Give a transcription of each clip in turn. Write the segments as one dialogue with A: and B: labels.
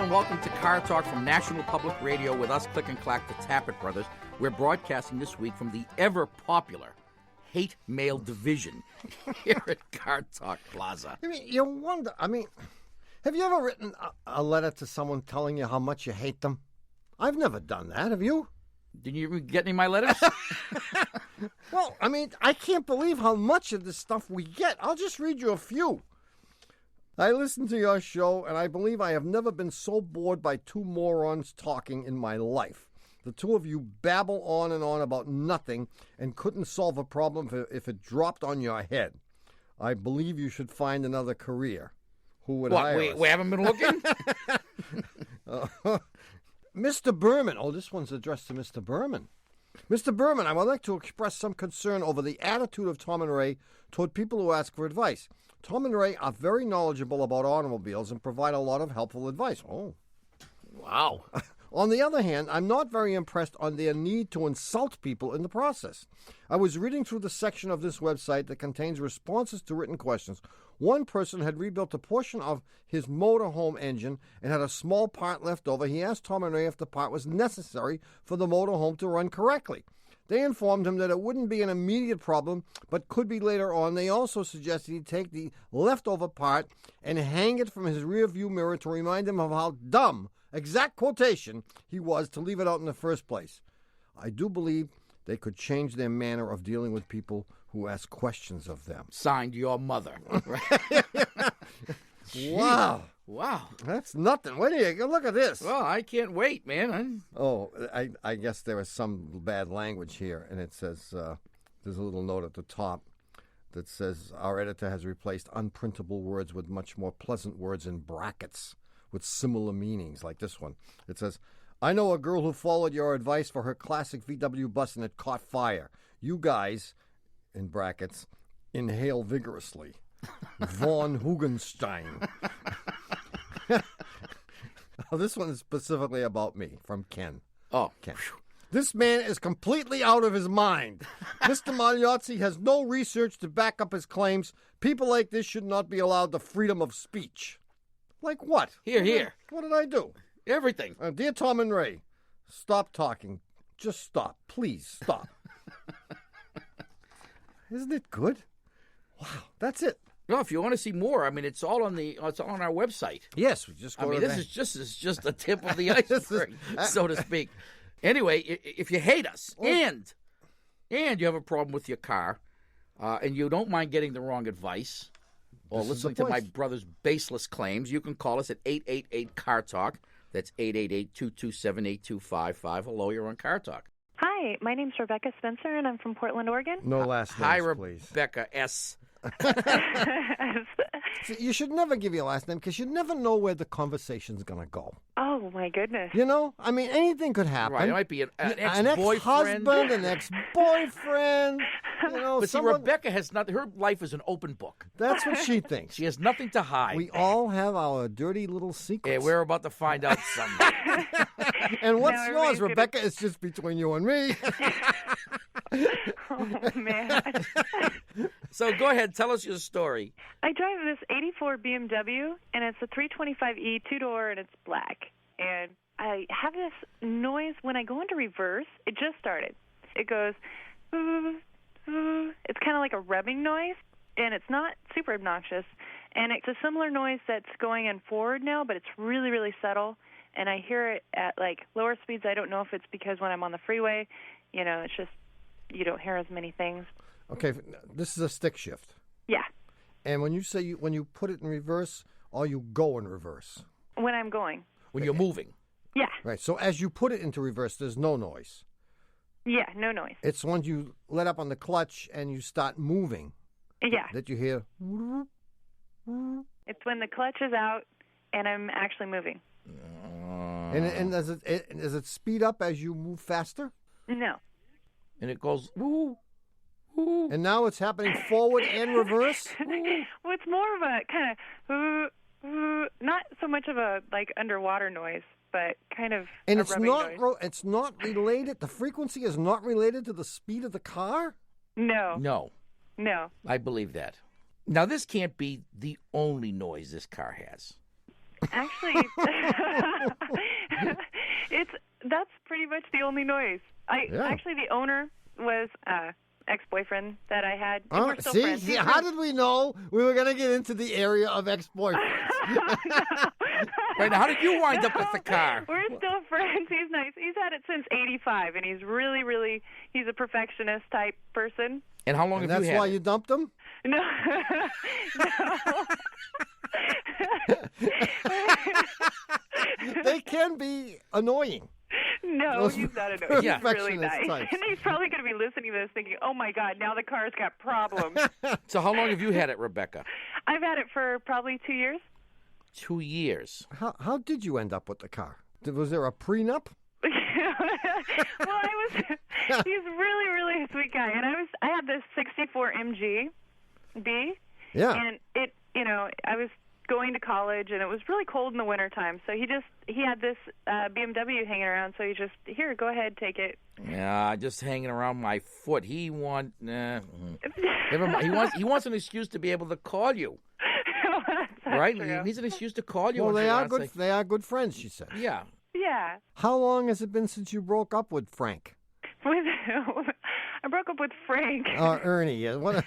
A: and welcome to Car Talk from National Public Radio with us, Click and Clack, the Tappet Brothers. We're broadcasting this week from the ever-popular Hate Mail Division here at Car Talk Plaza.
B: I mean, you wonder, have you ever written a letter to someone telling you how much you hate them? I've never done that. Have you?
A: Didn't you get any of my letters?
B: Well, I can't believe how much of this stuff we get. I'll just read you a few. I listen to your show, and I believe I have never been so bored by two morons talking in my life. The two of you babble on and on about nothing and couldn't solve a problem if it dropped on your head. I believe you should find another career. Who would hire us?
A: We haven't been looking?
B: Mr. Berman. Oh, this one's addressed to Mr. Berman. Mr. Berman, I would like to express some concern over the attitude of Tom and Ray toward people who ask for advice. Tom and Ray are very knowledgeable about automobiles and provide a lot of helpful advice. Oh.
A: Wow.
B: On the other hand, I'm not very impressed on their need to insult people in the process. I was reading through the section of this website that contains responses to written questions. One person had rebuilt a portion of his motorhome engine and had a small part left over. He asked Tom and Ray if the part was necessary for the motorhome to run correctly. They informed him that it wouldn't be an immediate problem, but could be later on. They also suggested he take the leftover part and hang it from his rearview mirror to remind him of how dumb, exact quotation, he was to leave it out in the first place. I do believe they could change their manner of dealing with people who ask questions of them.
A: Signed, your mother.
B: Wow.
A: Wow.
B: That's nothing. Wait till you look at this.
A: Well, I can't wait, man.
B: Oh, I guess there was some bad language here, and it says, there's a little note at the top that says, our editor has replaced unprintable words with much more pleasant words in brackets with similar meanings, like this one. It says, I know a girl who followed your advice for her classic VW bus and it caught fire. You guys, in brackets, inhale vigorously. Von Hugenstein. Oh, this one is specifically about me, from Ken.
A: Oh.
B: Ken. This man is completely out of his mind. Mr. Magliozzi has no research to back up his claims. People like this should not be allowed the freedom of speech. Like what?
A: Here.
B: What did I do?
A: Everything.
B: Dear Tom and Ray, stop talking. Just stop. Please stop. Isn't it good? Wow, that's it.
A: No, if you want to see more, it's all on our website.
B: Yes, we just go to
A: this is just the tip of the iceberg, so to speak. Anyway, if you hate us and you have a problem with your car, and you don't mind getting the wrong advice or listening to my brother's baseless claims, you can call us at 888-CAR-TALK. That's 888-227-8255. Hello, you're on Car Talk.
C: Hi, my name's Rebecca Spencer, and I'm from Portland, Oregon.
B: No last names,
A: Hi,
B: please.
A: Rebecca S.
B: See, you should never give your last name because you never know where the conversation's going to go.
C: Oh, my goodness.
B: You know? Anything could happen.
A: Right, it might be an ex-boyfriend.
B: An ex-husband, an ex-boyfriend.
A: But see, Rebecca has nothing. Her life is an open book.
B: That's what she thinks.
A: She has nothing to hide.
B: We all have our dirty little secrets.
A: Yeah, we're about to find out something.
B: And what's yours, Rebecca? It's just between you and me.
C: Oh, man.
A: So go ahead, tell us your story.
C: I drive this 84 BMW, and it's a 325e, two-door, and it's black. And I have this noise when I go into reverse. It just started. It goes, it's kind of like a revving noise, and it's not super obnoxious. And it's a similar noise that's going in forward now, but it's really, really subtle. And I hear it at, lower speeds. I don't know if it's because when I'm on the freeway, it's just you don't hear as many things.
B: Okay, this is a stick shift.
C: Yeah.
B: And when you say when you put it in reverse, or you go in reverse?
C: When I'm going.
A: When you're moving.
C: Yeah.
B: Right, so as you put it into reverse, there's no noise.
C: Yeah, no noise.
B: It's when you let up on the clutch and you start moving.
C: Yeah.
B: That you hear.
C: It's when the clutch is out and I'm actually moving.
B: And does it speed up as you move faster?
C: No.
A: And it goes, woo, woo.
B: And now it's happening forward and reverse?
C: Well, it's more of a kind of, not so much of a, underwater noise, but kind of
B: and
C: a
B: it's
C: rubbing
B: not
C: noise.
B: it's not related, the frequency is not related to the speed of the car?
C: No.
A: No. I believe that. Now, this can't be the only noise this car has.
C: Actually, that's pretty much the only noise. Actually, the owner was ex-boyfriend that I had. And we're still friends.
B: See, how did we know we were going to get into the area of ex-boyfriends?
A: Right now, how did you wind up with the car?
C: We're still friends. He's nice. He's had it since '85, and he's really, he's a perfectionist type person.
A: And how long have you had it?
B: That's why you dumped him?
C: No.
B: They can be annoying.
C: No,
B: Those
C: he's not annoying.
A: Yeah.
C: He's really nice.
B: Types.
C: And he's probably going to be listening to this thinking, oh, my God, now the car's got problems.
A: So how long have you had it, Rebecca?
C: I've had it for probably 2 years.
A: 2 years.
B: How did you end up with the car? Was there a prenup?
C: Well, he's really a sweet guy. And I had this 64 MG B.
B: Yeah.
C: And I was going to college, and it was really cold in the wintertime. So he had this BMW hanging around, so here, go ahead, take it.
A: Yeah, just hanging around my foot. Never mind. He wants an excuse to be able to call you. Right?
C: True.
A: He needs an excuse to call you.
B: Well,
A: and
B: they are
A: say,
B: good. They are good friends, she said.
A: Yeah.
C: Yeah.
B: How long has it been since you broke up with Frank?
C: I broke up with Frank.
B: Ernie, yeah. What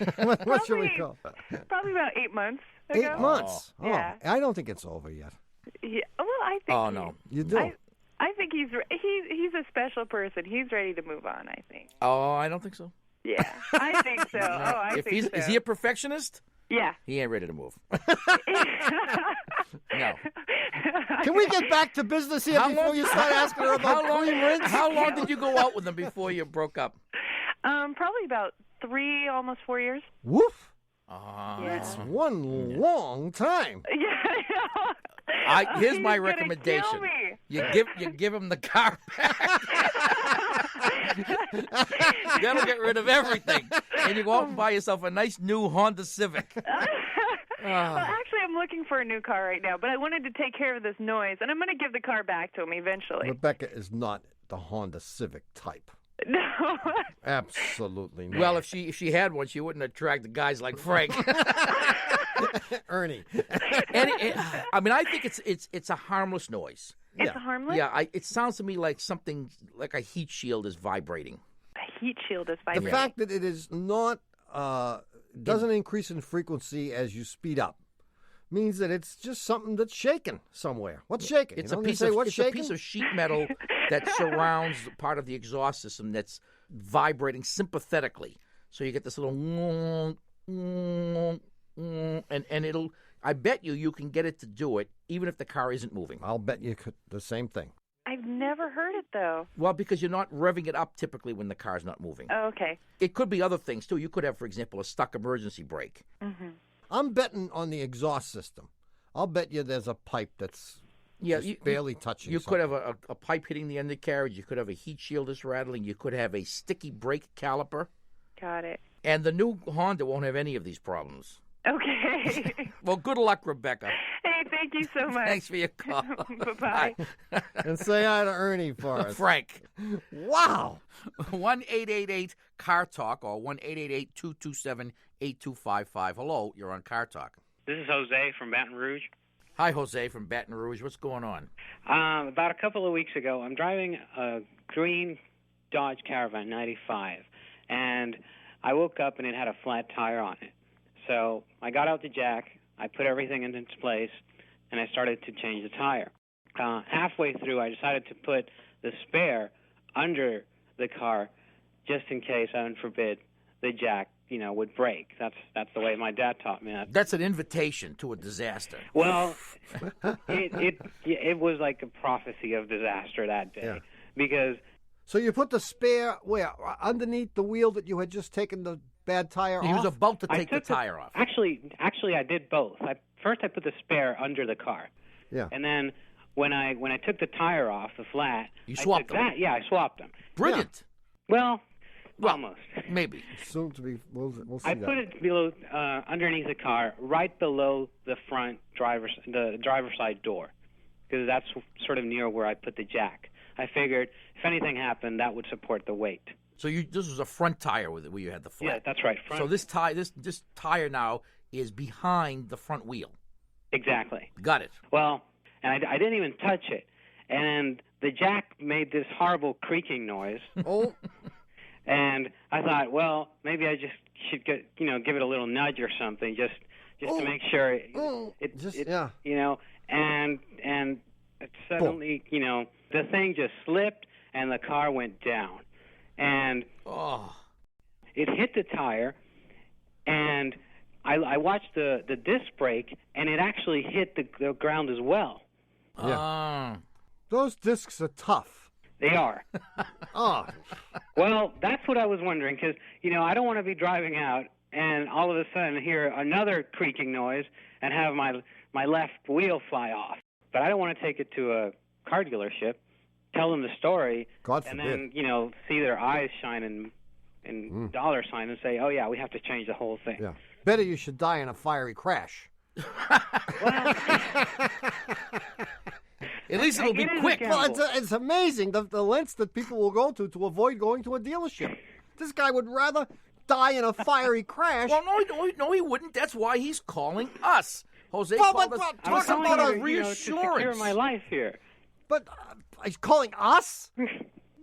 B: should we call it?
C: Probably about 8 months ago.
B: 8 months?
C: Oh. Yeah.
B: I don't think it's over yet.
C: Yeah. Well, I think.
A: Oh, no.
B: You do?
C: I think he's a special person. He's ready to move on, I think.
A: Oh, I don't think so.
C: Yeah, I think so.
A: Is he a perfectionist?
C: Yeah.
A: He ain't ready to move. No.
B: Can we get back to business here before you start asking her about cream rinse?
A: How long did you go out with him before you broke up?
C: Probably about 3, almost 4 years.
B: Woof.
C: That's
B: one long time.
C: Yeah, I know.
A: Here's my
C: He's gonna
A: recommendation.
C: kill me.
A: You give him the car back. That'll get rid of everything. And you go out and buy yourself a nice new Honda Civic.
C: Well, actually, I'm looking for a new car right now, but I wanted to take care of this noise, and I'm going to give the car back to him eventually.
B: Rebecca is not the Honda Civic type.
C: No.
B: Absolutely not.
A: Well, if she had one, she wouldn't attract guys like Frank.
B: Ernie.
A: I think it's a harmless noise.
C: It's harmless?
A: Yeah, it sounds to me like something like a heat shield is vibrating.
C: A heat shield is vibrating.
B: The fact that it is not doesn't increase in frequency as you speed up means that it's just something that's shaking somewhere. What's shaking?
A: It's a piece of sheet metal that surrounds part of the exhaust system that's vibrating sympathetically. So you get this little and it'll. I bet you can get it to do it even if the car isn't moving.
B: I'll bet you could the same thing.
C: I've never heard it, though.
A: Well, because you're not revving it up typically when the car's not moving.
C: Oh, okay.
A: It could be other things, too. You could have, for example, a stuck emergency brake.
C: Mm-hmm.
B: I'm betting on the exhaust system. I'll bet you there's a pipe that's barely touching.
A: You could have a pipe hitting the undercarriage. You could have a heat shield that's rattling. You could have a sticky brake caliper.
C: Got it.
A: And the new Honda won't have any of these problems.
C: Okay.
A: Well, good luck, Rebecca.
C: Hey, thank you so much.
A: Thanks for your call.
C: Bye-bye.
B: And say hi to Ernie for us.
A: Frank.
B: Wow.
A: 1-888-CAR TALK or 1-888-227-8255. Hello, you're on Car Talk.
D: This is Jose from Baton Rouge.
A: Hi, Jose from Baton Rouge. What's going on?
D: About a couple of weeks ago, I'm driving a green Dodge Caravan 95, and I woke up and it had a flat tire on it. So I got out the jack, I put everything in its place, and I started to change the tire. Halfway through, I decided to put the spare under the car just in case, heaven forbid, the jack, would break. That's the way my dad taught me that.
A: That's an invitation to a disaster.
D: Well, it was like a prophecy of disaster that day because.
B: So you put the spare where underneath the wheel that you had just taken the bad tire off?
A: He was about to take the tire off.
D: Actually, I did both. First, I put the spare under the car. Yeah. And then when I took the tire off, the flat,
A: you swapped them.
D: Yeah, I swapped them.
A: Brilliant.
D: Yeah. Well, almost.
A: Maybe.
B: Soon to be. We'll see.
D: I put it below, underneath the car, right below the front driver's side door, because that's sort of near where I put the jack. I figured if anything happened, that would support the weight.
A: So this was a front tire where you had the flat.
D: Yeah, that's right.
A: So this tire now is behind the front wheel.
D: Exactly.
A: Got it.
D: Well, and I didn't even touch it. And the jack made this horrible creaking noise.
B: Oh.
D: And I thought, well, maybe I just should give it a little nudge or something, just to make sure and suddenly, the thing just slipped and the car went down. And it hit the tire, and I watched the disc brake, and it actually hit the ground as well.
B: Yeah. Those discs are tough.
D: They are. Well, that's what I was wondering, because, I don't want to be driving out and all of a sudden hear another creaking noise and have my left wheel fly off. But I don't want to take it to a car dealership, tell them the story,
B: God
D: and
B: forbid.
D: then, see their eyes shine in dollar sign and say, oh, yeah, we have to change the whole thing.
B: Yeah. Better you should die in a fiery crash.
D: Well,
A: At least it'll be quick.
B: Well, it's amazing the lengths that people will go to avoid going to a dealership. This guy would rather die in a fiery crash.
A: Well, no, he wouldn't. That's why he's calling us. Jose
B: Well,
A: called
B: but
A: us.
B: talk
A: Talk
B: about
A: about
B: a
A: a reassurance.
D: To secure my life here.
B: But he's calling us? I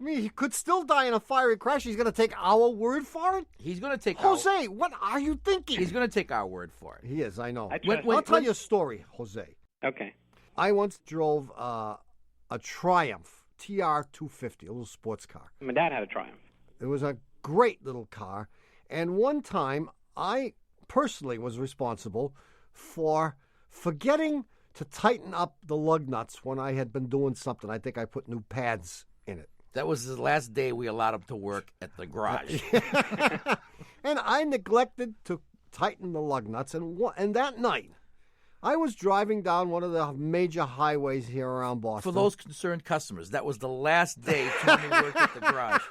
B: mean, he could still die in a fiery crash. He's going to take our word for it?
A: He's going to take
B: Jose, what are you thinking?
A: He's going to take our word for it.
B: He is, I know.
D: I'll
B: tell you a story, Jose.
D: Okay.
B: I once drove a Triumph TR250, a little sports car.
D: My dad had a Triumph.
B: It was a great little car. And one time, I personally was responsible for forgetting to tighten up the lug nuts when I had been doing something. I think I put new pads in it.
A: That was the last day we allowed him to work at the garage.
B: And I neglected to tighten the lug nuts. And that night, I was driving down one of the major highways here around Boston.
A: For those concerned customers, that was the last day Tony worked at the garage.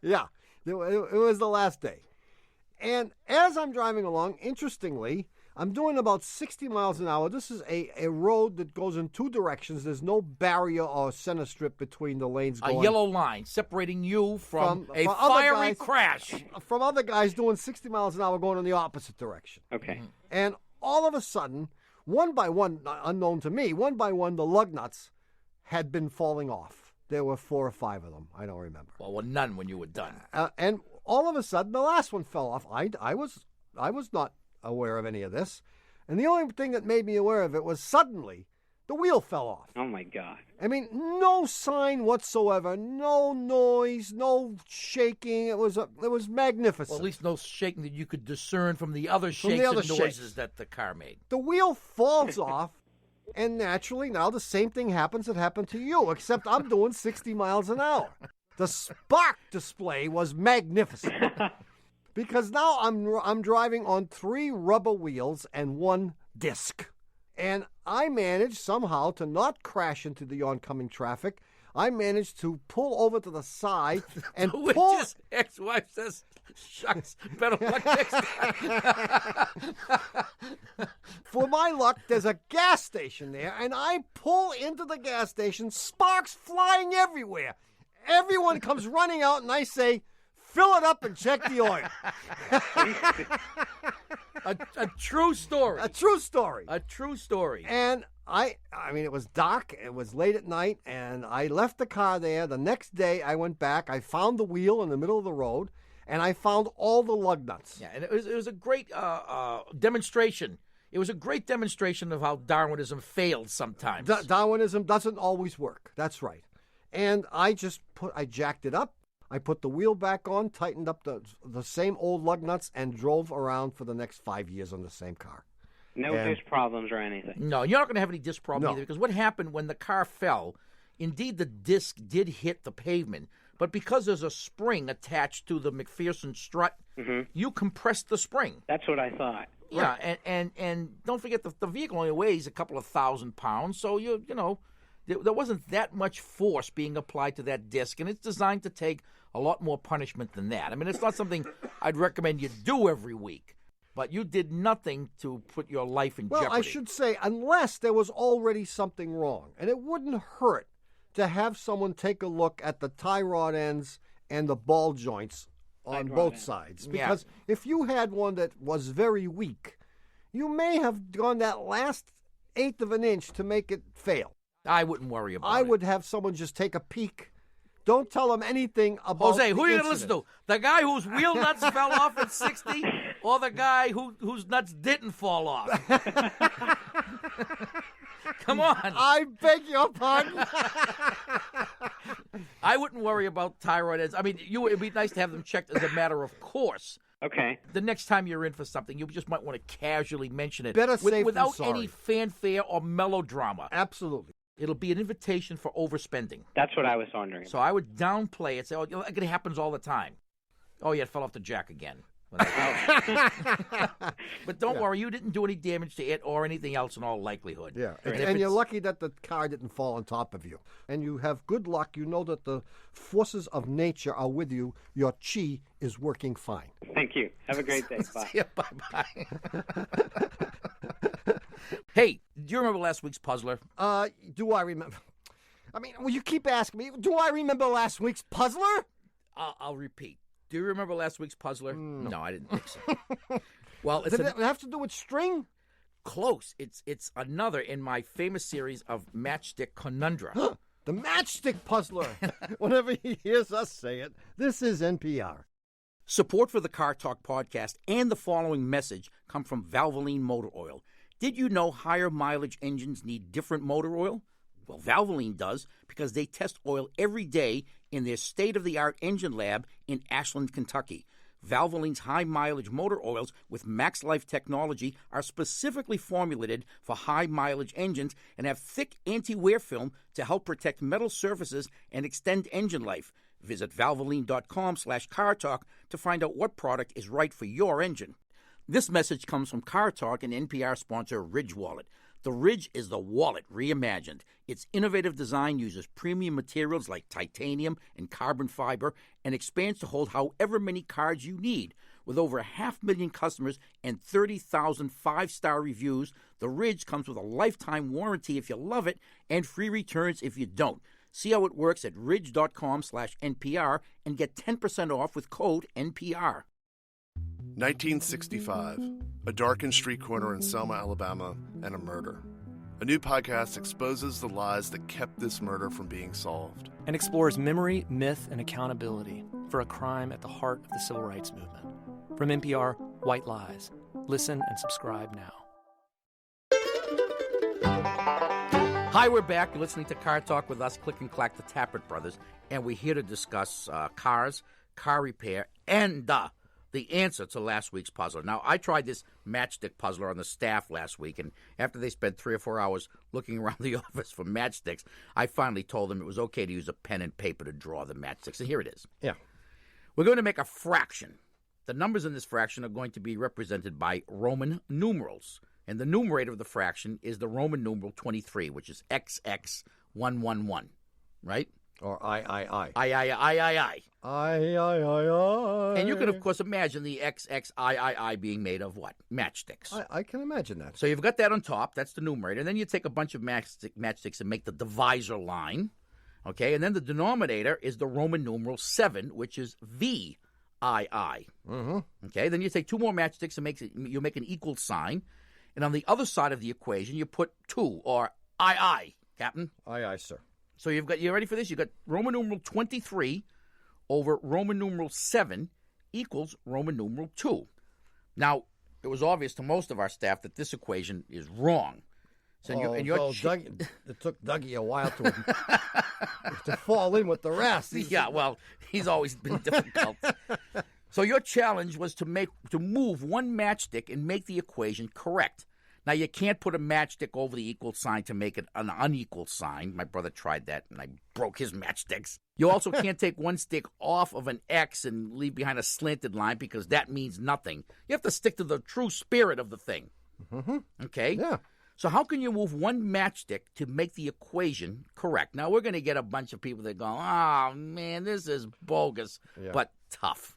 B: Yeah, it was the last day. And as I'm driving along, interestingly, I'm doing about 60 miles an hour. This is a road that goes in two directions. There's no barrier or center strip between the lanes going.
A: A yellow line separating you from a
B: from other
A: fiery
B: guys-
A: crash.
B: From other guys doing 60 miles an hour going in the opposite direction.
D: Okay.
B: And all of a sudden, one by one, unknown to me, one by one, the lug nuts had been falling off. There were 4 or 5 of them. I don't remember.
A: Well, none when you were done.
B: And all of a sudden, the last one fell off. I was not aware of any of this. And the only thing that made me aware of it was suddenly the wheel fell off.
D: Oh, my God.
B: I mean, no sign whatsoever, no noise, no shaking. It was magnificent.
A: Well, at least no shaking that you could discern from the other shakes and noises that the car made.
B: The wheel falls off, and naturally now the same thing happens that happened to you, except I'm doing 60 miles an hour. The spark display was magnificent. Because now I'm driving on 3 rubber wheels and 1 disc. And I managed somehow to not crash into the oncoming traffic. I managed to pull over to the side and pull.
A: His ex-wife says, shucks, better luck next time.
B: For my luck, there's a gas station there, and I pull into the gas station, sparks flying everywhere. Everyone comes running out, and I say, fill it up and check the oil.
A: A true story.
B: A true story.
A: A true story.
B: And I mean, it was dark. It was late at night, and I left the car there. The next day, I went back. I found the wheel in the middle of the road, and I found all the lug nuts.
A: Yeah, and it was a great demonstration. It was a great demonstration of how Darwinism failed sometimes.
B: Darwinism doesn't always work. That's right. And I jacked it up. I put the wheel back on, tightened up the same old lug nuts, and drove around for the next 5 years on the same car.
D: No disc problems or anything.
A: No, you're not going to have any disc problem
B: No.
A: either, because what happened when the car fell, indeed the disc did hit the pavement, but because there's a spring attached to the McPherson strut, you compressed the spring.
D: That's what I thought.
A: Yeah, and don't forget the vehicle only weighs a couple of 1,000 pounds, so you know there wasn't that much force being applied to that disc, and it's designed to take a lot more punishment than that. I mean, it's not something I'd recommend you do every week, but you did nothing to put your life in jeopardy.
B: Well, I should say, unless there was already something wrong, and it wouldn't hurt to have someone take a look at the tie rod ends and the ball joints on both sides. Because if you had one that was very weak, you may have gone that last 1/8 of an inch to make it fail.
A: I wouldn't worry about it.
B: I would have someone just take a peek. Don't tell them anything about
A: Jose, who are you
B: going
A: to listen to? The guy whose wheel nuts fell off at 60 or the guy whose nuts didn't fall off? Come on.
B: I beg your pardon.
A: I wouldn't worry about thyroid ends. I mean, it'd be nice to have them checked as a matter of course.
D: Okay.
A: The next time you're in for something, you just might want to casually mention it.
B: Better safe than
A: without
B: sorry.
A: any fanfare or melodrama.
B: Absolutely.
A: It'll be an invitation for overspending.
D: That's what I was wondering.
A: So I would downplay it. Say, oh, it happens all the time. Oh, yeah, it fell off the jack again. But don't worry, you didn't do any damage to it or anything else in all likelihood.
B: Yeah,
A: And
B: and you're lucky that the car didn't fall on top of you. And you have good luck. You know that the forces of nature are with you. Your chi is working fine.
D: Thank you. Have a great day. Bye.
A: See ya, bye-bye. Hey, do you remember last week's puzzler?
B: Do I remember? I mean, well, you keep asking me. Do I remember last week's puzzler?
A: I'll repeat. Do you remember last week's puzzler? No, I didn't think so. Well, it's
B: Did it have to do with string?
A: close. It's another in my famous series of Matchstick Conundra.
B: The Matchstick Puzzler. Whenever he hears us say it, this is NPR.
A: Support for the Car Talk podcast and the following message come from Valvoline Motor Oil. Did you know higher mileage engines need different motor oil? Well, Valvoline does because they test oil every day in their state-of-the-art engine lab in Ashland, Kentucky. Valvoline's high-mileage motor oils with Max Life technology are specifically formulated for high-mileage engines and have thick anti-wear film to help protect metal surfaces and extend engine life. Visit valvoline.com/cartalk to find out what product is right for your engine. This message comes from Car Talk and NPR sponsor Ridge Wallet. The Ridge is the wallet reimagined. Its innovative design uses premium materials like titanium and carbon fiber and expands to hold however many cards you need. With over 500,000 customers and 30,000 five-star reviews, the Ridge comes with a lifetime warranty if you love it and free returns if you don't. See how it works at ridge.com/NPR and get 10% off with code NPR.
E: 1965, a darkened street corner in Selma, Alabama, and a murder. A new podcast exposes the lies that kept this murder from being solved.
F: And explores memory, myth, and accountability for a crime at the heart of the civil rights movement. From NPR, White Lies. Listen and subscribe now.
A: Hi, we're back. You're listening to Car Talk with us, Click and Clack, the Tappert brothers, and we're here to discuss cars, car repair, and the answer to last week's puzzler. Now, I tried this matchstick puzzler on the staff last week, and after they spent 3 or 4 hours looking around the office for matchsticks, I finally told them it was okay to use a pen and paper to draw the matchsticks. And here it is.
B: Yeah.
A: We're going to make a fraction. The numbers in this fraction are going to be represented by Roman numerals. And the numerator of the fraction is the Roman numeral 23, which is XX111, right?
B: Or I.
A: I.
B: I.
A: And you can, of course, imagine the XXIII being made of what? Matchsticks.
B: I can imagine that.
A: So you've got that on top. That's the numerator. And then you take a bunch of matchsticks and make the divisor line. Okay? And then the denominator is the Roman numeral 7, which is VII.
B: Mm-hmm.
A: Okay? Then you take 2 more matchsticks and you make an equal sign. And on the other side of the equation, you put 2, or II, Captain.
B: Aye, sir.
A: So you ready for this? You've got Roman numeral 23 over Roman numeral 7 equals Roman numeral 2. Now, it was obvious to most of our staff that this equation is wrong. So it took Dougie a while to fall in with the rest. Yeah, well, he's always been difficult. So your challenge was to move one matchstick and make the equation correct. Now, you can't put a matchstick over the equal sign to make it an unequal sign. My brother tried that, and I broke his matchsticks. You also can't take one stick off of an X and leave behind a slanted line because that means nothing. You have to stick to the true spirit of the thing.
B: Mm-hmm.
A: Okay?
B: Yeah.
A: So how can you move one matchstick to make the equation correct? Now, we're going to get a bunch of people that go, oh, man, this is bogus, but tough.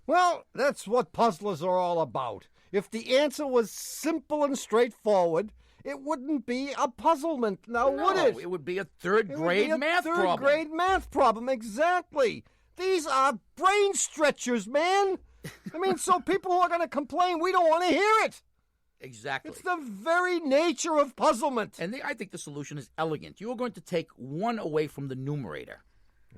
B: Well, that's what puzzlers are all about. If the answer was simple and straightforward, it wouldn't be a puzzlement, now would it?
A: It would be a third-grade math problem.
B: Third-grade math problem, exactly. These are brain stretchers, man. I mean, so people who are going to complain, we don't want to hear it.
A: Exactly.
B: It's the very nature of puzzlement.
A: And I think the solution is elegant. You are going to take 1 away from the numerator.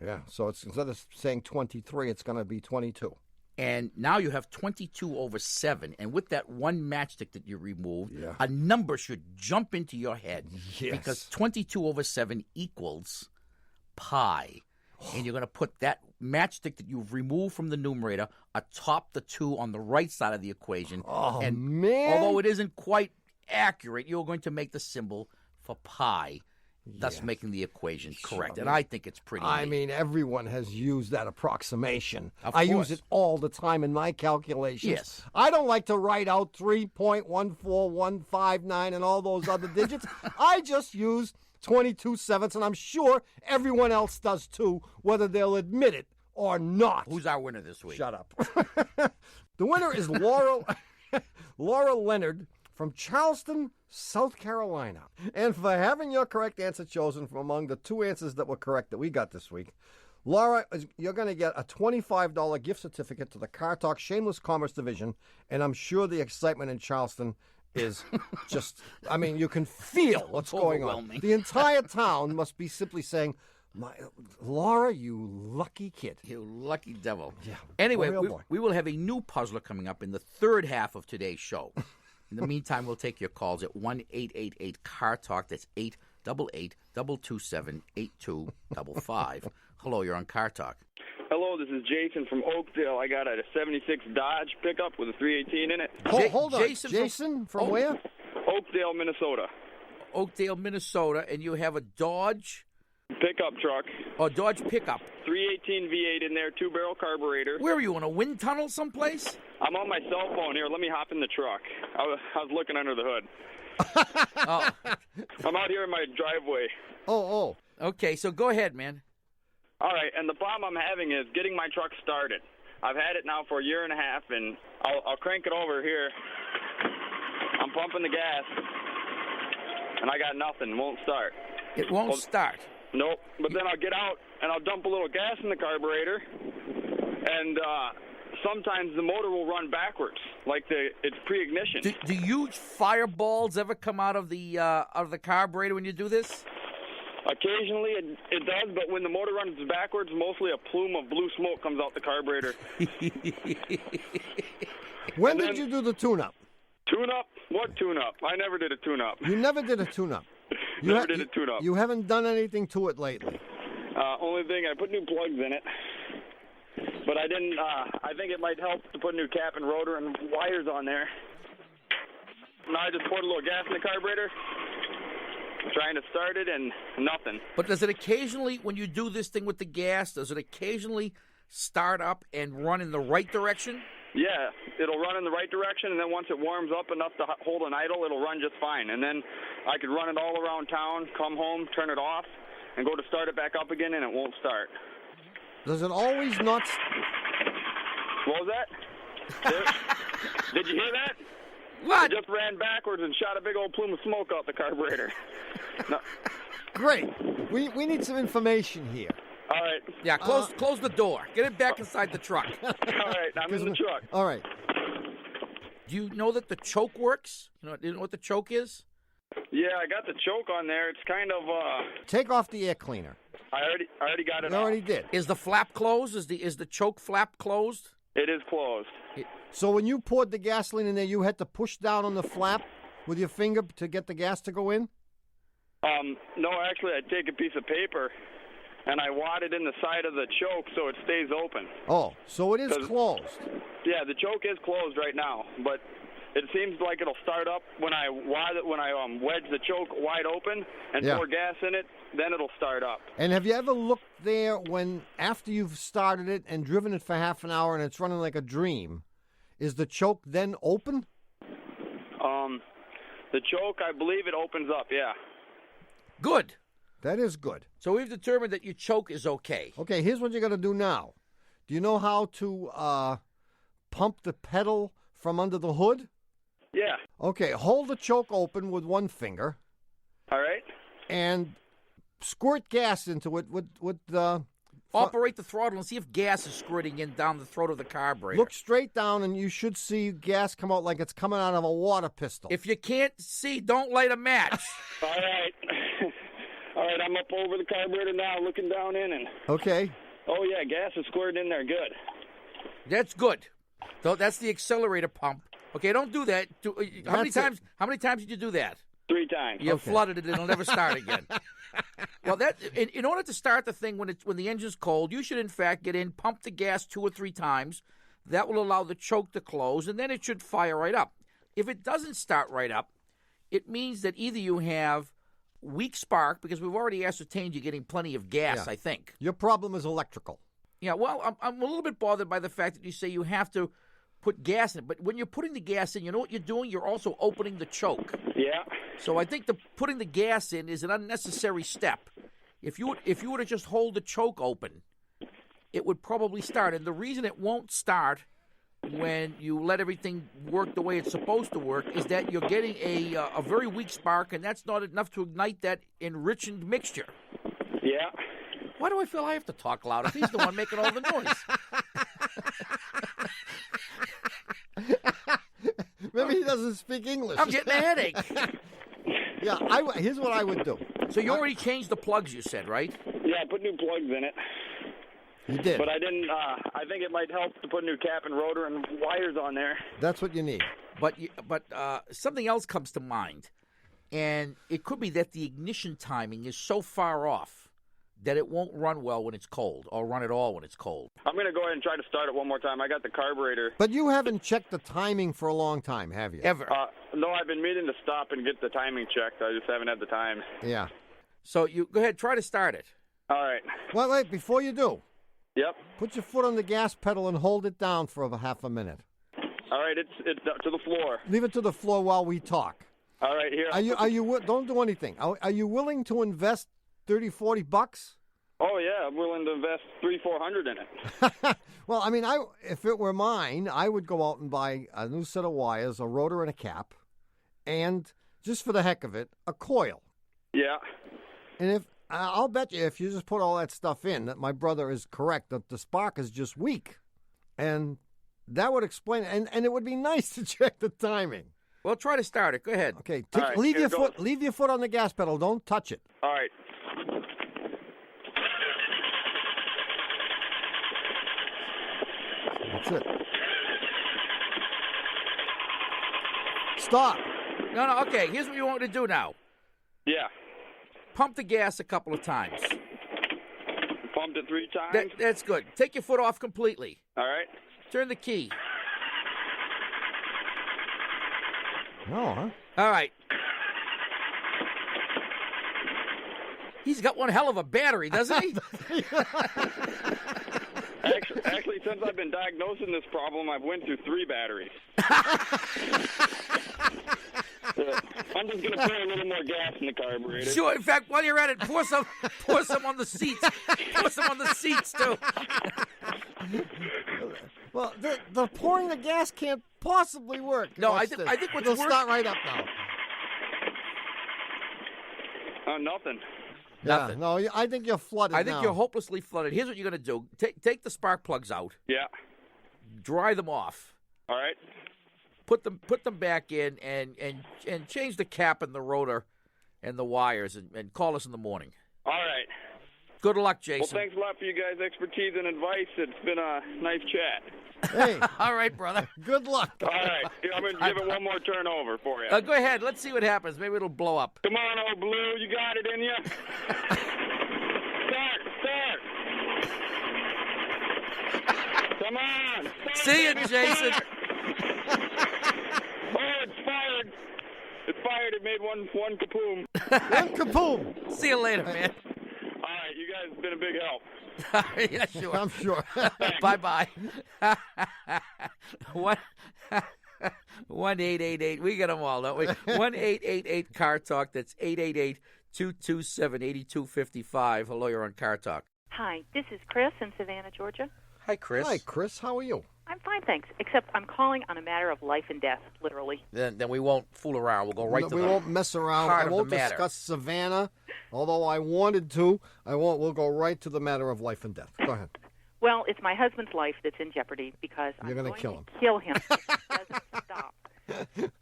B: Yeah, so it's instead of saying 23, it's going to be 22.
A: And now you have 22 over 7. And with that 1 matchstick that you removed,
B: Yeah.
A: a number should jump into your head.
B: Yes.
A: Because 22 over 7 equals pi. And you're going to put that matchstick that you've removed from the numerator atop the 2 on the right side of the equation.
B: Oh,
A: and
B: man.
A: although it isn't quite accurate, you're going to make the symbol for pi, thus
B: Yes.
A: making the equation correct.
B: Sure.
A: And I think it's pretty
B: I
A: neat.
B: mean, everyone has used that approximation.
A: Of
B: I
A: course.
B: use it all the time in my calculations.
A: Yes.
B: I don't like to write out 3.14159 and all those other digits. I just use 22 sevenths, and I'm sure everyone else does too, whether they'll admit it or not.
A: Who's our winner this week?
B: Shut up. The winner is Laura Leonard from Charleston, South Carolina. And for having your correct answer chosen from among the 2 answers that were correct that we got this week, Laura, you're going to get a $25 gift certificate to the Car Talk Shameless Commerce Division, and I'm sure the excitement in Charleston is just, I mean, you can feel what's going on.
A: Overwhelming.
B: The entire town must be simply saying, Laura, you lucky kid.
A: You lucky devil.
B: Yeah.
A: Anyway,
B: Boy, oh boy.
A: we will have a new puzzler coming up in the third half of today's show. In the meantime, we'll take your calls at 1-888-CAR-TALK. That's 888-227-8255. Hello, you're on Car Talk.
G: Hello, this is Jason from Oakdale. I got a 76 Dodge pickup with a 318 in it.
B: Hold on.
A: Jason
B: Jason from
A: Oh.
B: where?
G: Oakdale, Minnesota.
A: Oakdale, Minnesota, and you have a Dodge
G: Pickup truck.
A: or Dodge pickup.
G: 318 V8 in there, 2-barrel carburetor.
A: Where are you, in a wind tunnel someplace?
G: I'm on my cell phone here. Let me hop in the truck. I was looking under the hood.
A: Oh,
G: I'm out here in my driveway.
B: Oh.
A: okay, so go ahead, man.
G: All right, and the problem I'm having is getting my truck started. I've had it now for a year and a half, and I'll crank it over here. I'm pumping the gas, and I got nothing. Won't start.
A: It won't start.
G: Nope. But then I'll get out, and I'll dump a little gas in the carburetor, and sometimes the motor will run backwards, like it's pre-ignition.
A: Do huge fireballs ever come out of the carburetor when you do this?
G: Occasionally it does, but when the motor runs backwards, mostly a plume of blue smoke comes out the carburetor.
B: When
G: And
B: did
G: then-
B: you do the tune-up?
G: Tune-up? What tune-up? I never did a tune-up.
B: You never did a tune-up.
G: Never did a tune-up.
B: You haven't done anything to it lately.
G: Only thing, I put new plugs in it. But I didn't, I think it might help to put new cap and rotor and wires on there. Now I just poured a little gas in the carburetor, trying to start it, and nothing.
A: But does it occasionally, when you do this thing with the gas, does it occasionally start up and run in the right direction?
G: Yeah, it'll run in the right direction, and then once it warms up enough to hold an idle, it'll run just fine. And then I could run it all around town, come home, turn it off, and go to start it back up again, and it won't start.
B: Does it always not...
G: What was that? Did you hear that?
A: What?
G: It just ran backwards and shot a big old plume of smoke out the carburetor. No.
B: Great. We need some information here.
G: All right.
A: Yeah, close the door. Get it back inside the truck.
G: All right, I'm in the truck.
B: All right.
A: Do you know that the choke works? You know what the choke is?
G: Yeah, I got the choke on there. It's kind of
B: Take off the air cleaner.
G: I already got it
B: You already
G: off.
B: did.
A: Is the flap closed? Is the choke flap closed?
G: It is closed.
B: So when you poured the gasoline in there, you had to push down on the flap with your finger to get the gas to go in?
G: No, actually, I'd take a piece of paper and I wad it in the side of the choke so it stays open.
B: Oh, so it is closed.
G: Yeah, the choke is closed right now, but it seems like it'll start up when I wedge the choke wide open and
B: Yeah.
G: pour gas in it. Then it'll start up.
B: And have you ever looked there when, after you've started it and driven it for half an hour and it's running like a dream, is the choke then open?
G: The choke, I believe it opens up. Yeah.
A: Good.
B: That is good.
A: So we've determined that your choke is okay.
B: Okay, here's what you're going to do now. Do you know how to pump the pedal from under the hood?
G: Yeah.
B: Okay, hold the choke open with one finger
G: All right.
B: and squirt gas into it with
A: Operate the throttle and see if gas is squirting in down the throat of the carburetor.
B: Look straight down, and you should see gas come out like it's coming out of a water pistol.
A: If you can't see, don't light a match.
G: All right. All right, I'm up over the carburetor now, looking down in, and
B: Okay.
G: oh yeah, gas is squirted in there good.
A: That's good. So that's the accelerator pump. Okay, don't do that. How many
B: That's it.
A: times did you do that?
G: 3 times.
A: You flooded it; it'll never start again. Well, in order to start the thing when the engine's cold, you should in fact get in, pump the gas 2 or 3 times. That will allow the choke to close, and then it should fire right up. If it doesn't start right up, it means that either you have weak spark, because we've already ascertained you're getting plenty of gas.
B: Yeah.
A: I think.
B: Your problem is electrical.
A: Yeah. Well, I'm a little bit bothered by the fact that you say you have to put gas in it, but when you're putting the gas in, you know what you're doing? You're also opening the choke.
G: Yeah.
A: So I think putting the gas in is an unnecessary step. If you were to just hold the choke open, it would probably start. And the reason it won't start when you let everything work the way it's supposed to work is that you're getting a very weak spark, and that's not enough to ignite that enriched mixture.
G: Yeah.
A: Why do I feel I have to talk loud if he's the one making all the noise?
B: Maybe he doesn't speak English.
A: I'm getting a headache.
B: Yeah, here's what I would do.
A: So you already changed the plugs, you said, right?
G: Yeah, I put new plugs in it.
B: You did.
G: But I didn't, I think it might help to put new cap and rotor and wires on there.
B: That's what you need.
A: But something else comes to mind, and it could be that the ignition timing is so far off that it won't run well when it's cold, or run at all when it's cold.
G: I'm going to go ahead and try to start it one more time. I got the carburetor.
B: But you haven't checked the timing for a long time, have you?
A: Ever.
G: No, I've been meaning to stop and get the timing checked. I just haven't had the time.
B: Yeah.
A: So you go ahead, try to start it.
G: All right.
B: Wait, before you do,
G: Yep.
B: put your foot on the gas pedal and hold it down for about half a minute.
G: All right, it's to the floor.
B: Leave it to the floor while we talk.
G: All right, here.
B: Don't do anything. Are you willing to invest $30-40?
G: Oh yeah, I'm willing to invest $300-400 in it.
B: Well, I mean, if it were mine, I would go out and buy a new set of wires, a rotor and a cap, and just for the heck of it, a coil.
G: Yeah.
B: And I'll bet you if you just put all that stuff in, that my brother is correct, that the spark is just weak. And that would explain it. And it would be nice to check the timing.
A: Well, try to start it. Go ahead.
B: Okay,
G: All right,
B: leave
G: here
B: your
G: goes.
B: leave your foot on the gas pedal. Don't touch it.
G: All right.
B: That's it. Stop.
A: No, okay, here's what you want me to do now.
G: Yeah.
A: Pump the gas a couple of times.
G: Pumped it 3 times.
A: That's good. Take your foot off completely.
G: All right.
A: Turn the key.
B: No, huh?
A: All right. He's got one hell of a battery, doesn't he?
G: Actually, since I've been diagnosing this problem, I've went through 3 batteries. I'm just going to put a little more gas in the carburetor.
A: Sure. In fact, while you're at it, pour some on the seats. Pour some on the seats too.
B: Well, the pouring the gas can't possibly work.
A: No,
B: Watch
A: I think what's
B: It'll
A: worse.
B: start right up now.
G: Nothing.
A: Nothing.
B: Yeah, no, I think you're flooded
A: I think
B: now.
A: you're hopelessly flooded. Here's what you're going to do: take the spark plugs out,
G: Yeah.
A: dry them off,
G: All right.
A: put them back in, and change the cap and the rotor and the wires, and call us in the morning.
G: All right.
A: Good luck,
G: Well,
A: Jason.
G: thanks a lot for you guys' expertise and advice. It's been a nice chat.
B: Hey,
A: All right, brother.
B: good luck.
G: All right. I'm going to give it one more turnover for you.
A: Go ahead. Let's see what happens. Maybe it'll blow up.
G: Come on, old Blue. You got it in you. Start. Come on. Start.
A: See you, Jason.
G: Oh, it's fired. It fired. It made one kapoom.
B: And kaboom.
A: See you later, man.
G: All right. You guys have been a big help.
A: Yeah, sure.
B: I'm sure.
A: Bye-bye. 1-888. We get them all, don't we? 1-888-CAR-TALK. That's 888-227-8255. Hello, you're on Car Talk.
H: Hi, this is Kris in Savannah, Georgia.
A: Hi, Kris.
B: Hi, Kris. How are you?
H: I'm fine, thanks. Except I'm calling on a matter of life and death, literally.
A: Then we won't fool around. We'll go right to
B: We
A: the
B: won't mess around.
A: heart
B: I
A: of the
B: won't
A: matter.
B: discuss Savannah, although I wanted to. I won't. We'll go right to the matter of life and death. Go ahead.
H: Well, it's my husband's life that's in jeopardy because
B: You're
H: I'm
B: gonna
H: going
B: kill
H: to
B: him.
H: kill him if he doesn't stop.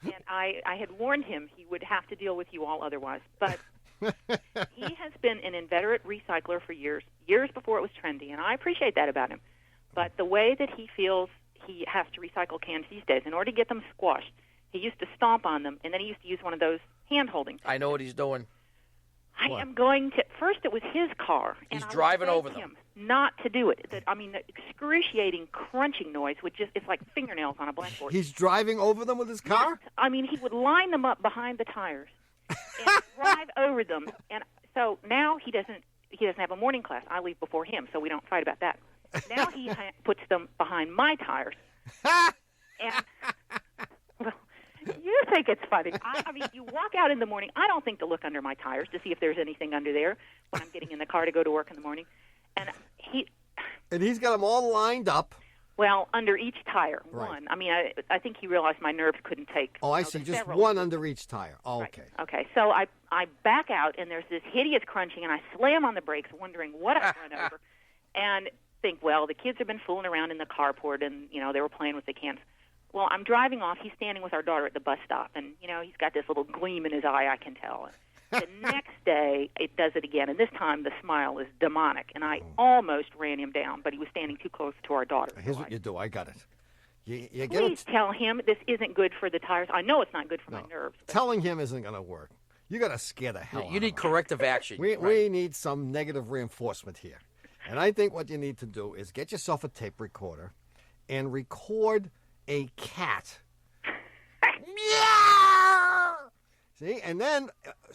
H: And I had warned him he would have to deal with you all otherwise. But he has been an inveterate recycler for years before it was trendy, and I appreciate that about him. But the way that he feels he has to recycle cans these days, in order to get them squashed, he used to stomp on them, and then he used to use one of those hand-holding things.
A: I know what he's doing.
H: I am going to. First, it was his car. And
A: He's driving
H: I
A: over
H: begged
A: them.
H: him not to do it. The excruciating crunching noise would just—it's like fingernails on a blackboard.
B: He's driving over them with his car?
H: He would line them up behind the tires and drive over them. And so now he doesn't have a morning class. I leave before him, so we don't fight about that. Now he puts them behind my tires. And well, you think it's funny. You walk out in the morning. I don't think to look under my tires to see if there's anything under there when I'm getting in the car to go to work in the morning. And
B: he's got them all lined up.
H: Well, under each tire,
B: Right.
H: one. I think he realized my nerves couldn't take.
B: Oh, I
H: the
B: see. Just
H: several.
B: one under each tire. Oh, okay.
H: Right. Okay. So I back out, and there's this hideous crunching, and I slam on the brakes, wondering what I've run over, and think, well, the kids have been fooling around in the carport, and they were playing with the cans. Well, I'm driving off. He's standing with our daughter at the bus stop, and he's got this little gleam in his eye, I can tell. The next day, it does it again, and this time the smile is demonic, and I almost ran him down, but he was standing too close to our daughter.
B: Here's what you do. I got it. You get
H: Please tell him this isn't good for the tires. I know it's not good for my nerves. But
B: Telling him isn't going to work. You got to scare the hell out
A: You
B: of
A: need
B: him.
A: corrective action.
B: We need some negative reinforcement here. And I think what you need to do is get yourself a tape recorder and record a cat. See? And then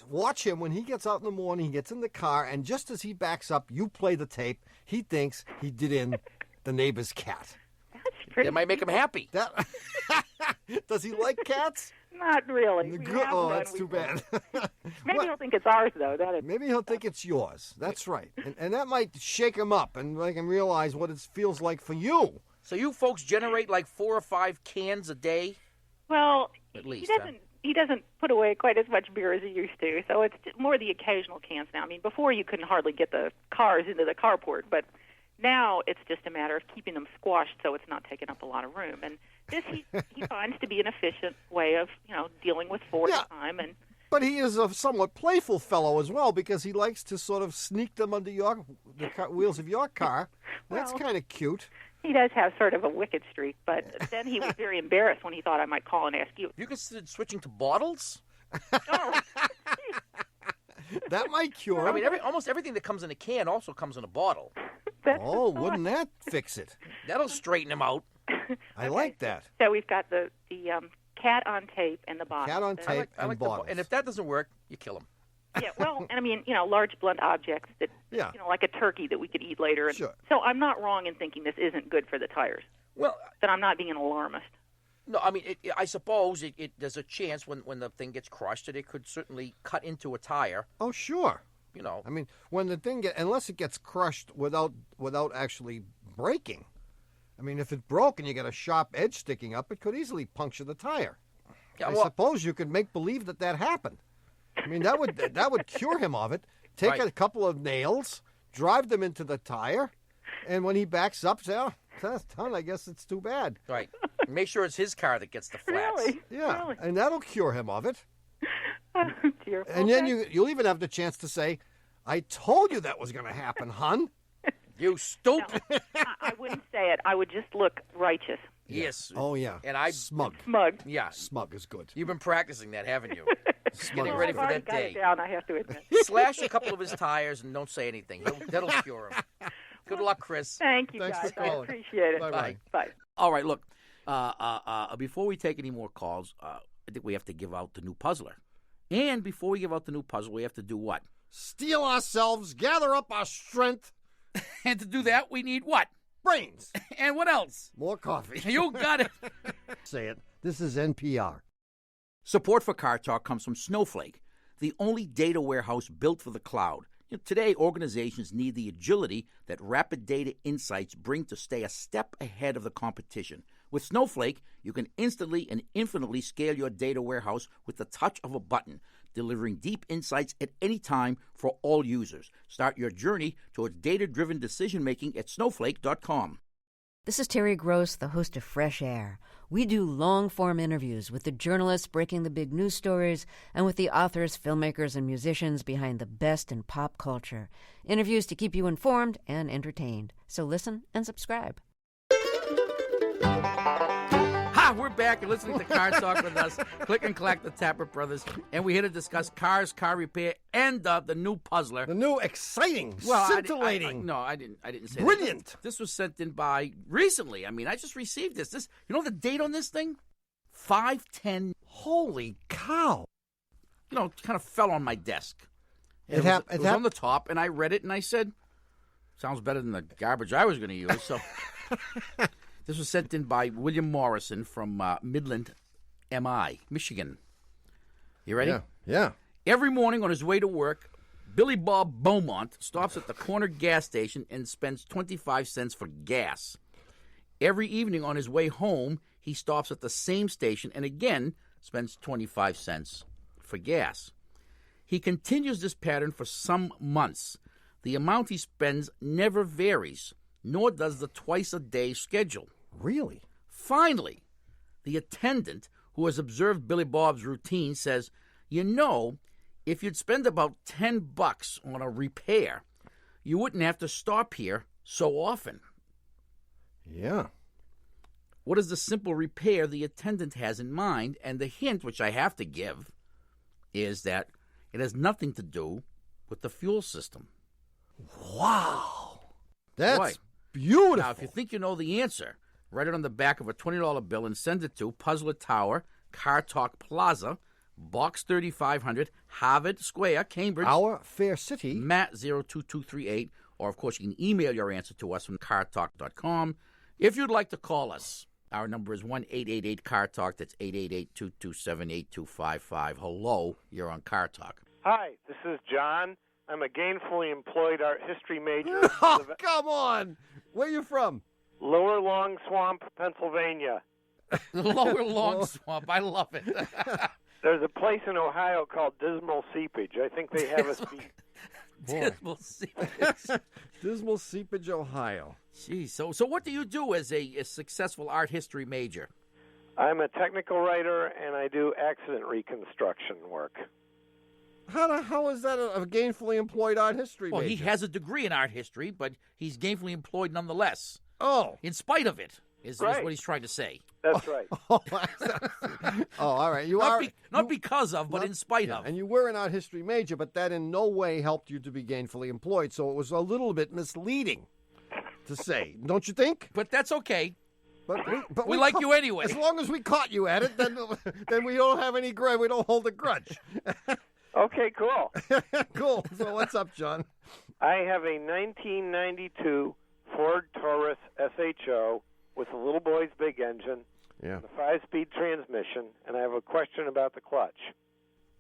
B: watch him when he gets out in the morning, he gets in the car, and just as he backs up, you play the tape. He thinks he did in the neighbor's cat.
H: That's pretty.
A: It might make him happy.
B: Does he like cats?
H: Not really. We have
B: Oh,
H: none.
B: that's too bad.
H: Maybe he'll think it's ours, though.
B: Maybe he'll think it's yours. That's right. And that might shake him up and make him realize what it feels like for you.
A: So you folks generate like 4 or 5 cans a day?
H: Well,
A: At least,
H: he doesn't put away quite as much beer as he used to, so it's more the occasional cans now. Before you couldn't hardly get the cars into the carport, but now it's just a matter of keeping them squashed so it's not taking up a lot of room. And this he finds to be an efficient way of dealing with 4 at a time.
B: But he is a somewhat playful fellow as well because he likes to sort of sneak them under the wheels of your car. That's kind of cute.
H: He does have sort of a wicked streak, but then he was very embarrassed when he thought I might call and ask you.
A: You considered switching to bottles?
H: Oh.
B: That might cure him.
A: Almost everything that comes in a can also comes in a bottle.
B: Wouldn't that fix it?
A: That'll straighten him out.
B: I like that.
H: So we've got the cat on tape and the bottle.
B: Cat on tape
A: I like
B: bottles.
A: and if that doesn't work, you kill him.
H: Yeah, well, and large blunt objects that, like a turkey that we could eat later. And
B: Sure.
H: So I'm not wrong in thinking this isn't good for the tires.
A: Well,
H: but I'm not being an alarmist.
A: No, I suppose there's a chance when the thing gets crushed that it could certainly cut into a tire.
B: Oh, sure. When the thing unless it gets crushed without actually breaking. If it broke and you got a sharp edge sticking up, it could easily puncture the tire.
A: Yeah,
B: I suppose you could make believe that happened. That would cure him of it. Take a couple of nails, drive them into the tire, and when he backs up, say, "Oh, that's done. I guess it's too bad."
A: Right. Make sure it's his car that gets the flats.
H: Really?
B: Yeah,
H: Really?
B: and that'll cure him of it.
H: Oh, dear.
B: And then you'll even have the chance to say, "I told you that was going to happen, hun."
A: You stupid.
H: No, I wouldn't say it. I would just look righteous.
A: Yes.
B: Oh, yeah.
A: And I
B: Smug.
A: Yeah.
B: Smug is good.
A: You've been practicing that, haven't you?
B: Smug
A: Getting
B: is
A: ready
B: good.
A: for
H: I've
A: that
H: already
A: day.
H: got it down, I have to admit.
A: Slash a couple of his tires and don't say anything. That'll cure him. Good luck, Chris.
H: Thank you,
B: Thanks
H: guys.
B: for calling.
H: I appreciate it.
B: Bye-bye.
H: Bye.
A: All right, look. Before we take any more calls, I think we have to give out the new puzzler. And before we give out the new puzzle, we have to do what?
B: Steel ourselves, gather up our strength.
A: And to do that, we need what?
B: Brains.
A: And what else?
B: More coffee.
A: You got it.
B: Say it. This is NPR.
A: Support for Car Talk comes from Snowflake, the only data warehouse built for the cloud. Today, organizations need the agility that rapid data insights bring to stay a step ahead of the competition. With Snowflake, you can instantly and infinitely scale your data warehouse with the touch of a button, delivering deep insights at any time for all users. Start your journey towards data-driven decision-making at snowflake.com.
I: This is Terry Gross, the host of Fresh Air. We do long-form interviews with the journalists breaking the big news stories and with the authors, filmmakers, and musicians behind the best in pop culture. Interviews to keep you informed and entertained. So listen and subscribe.
A: Ha! We're back. You're listening to Car Talk with us, Click and Clack, the Tapper Brothers, and we're here to discuss cars, car repair, and the new puzzler.
B: The new exciting, scintillating.
A: I didn't say
B: brilliant.
A: That. This was sent in by recently. I mean, I just received this. You know the date on this thing? 5/10.
B: Holy cow!
A: You know, it kind of fell on my desk.
B: It
A: was on the top, and I read it, and I said, "Sounds better than the garbage I was going to use." So. This was sent in by William Morrison from Midland, Michigan. You ready?
B: Yeah.
A: Every morning on his way to work, Billy Bob Beaumont stops at the corner gas station and spends 25 cents for gas. Every evening on his way home, he stops at the same station and again spends 25 cents for gas. He continues this pattern for some months. The amount he spends never varies, nor does the twice-a-day schedule.
B: Really?
A: Finally, the attendant who has observed Billy Bob's routine says, "You know, if you'd spend about $10 on a repair, you wouldn't have to stop here so often."
B: Yeah.
A: What is the simple repair the attendant has in mind? And the hint, which I have to give, is that it has nothing to do with the fuel system.
B: Wow. That's
A: Boy.
B: Beautiful.
A: Now, if you think you know the answer, write it on the back of a $20 bill and send it to Puzzler Tower, Car Talk Plaza, Box 3500, Harvard Square, Cambridge.
B: Our Fair City.
A: Matt 02238. Or, of course, you can email your answer to us from cartalk.com. If you'd like to call us, our number is 1-888-CAR-TALK. That's 888-227-8255. Hello, you're on Car Talk.
J: Hi, this is John. I'm a gainfully employed art history major.
B: Oh, come on. Where are you from?
J: Lower Long Swamp, Pennsylvania.
A: Lower Long Swamp. I love it.
J: There's a place in Ohio called Dismal Seepage. I think they have a seat.
A: Dismal Seepage.
B: Dismal Seepage, Ohio.
A: Geez. So what do you do as a successful art history major?
J: I'm a technical writer, and I do accident reconstruction work.
B: How is that a gainfully employed art history major?
A: Well, he has a degree in art history, but he's gainfully employed nonetheless.
B: Oh.
A: In spite of it, is
J: Right.
A: what he's trying to say.
J: That's right.
B: Oh, all right.
A: Not because of, but in spite of.
B: And you were an art history major, but that in no way helped you to be gainfully employed, so it was a little bit misleading to say. Don't you think?
A: But that's okay.
B: But
A: we like you anyway.
B: As long as we caught you at it, then we don't have any grudge. We don't hold a grudge.
J: Okay, cool.
B: Cool. So what's up, John?
J: I have a 1992 Ford Taurus SHO with a little boy's big engine,
B: Yeah.
J: and a 5-speed transmission, and I have a question about the clutch.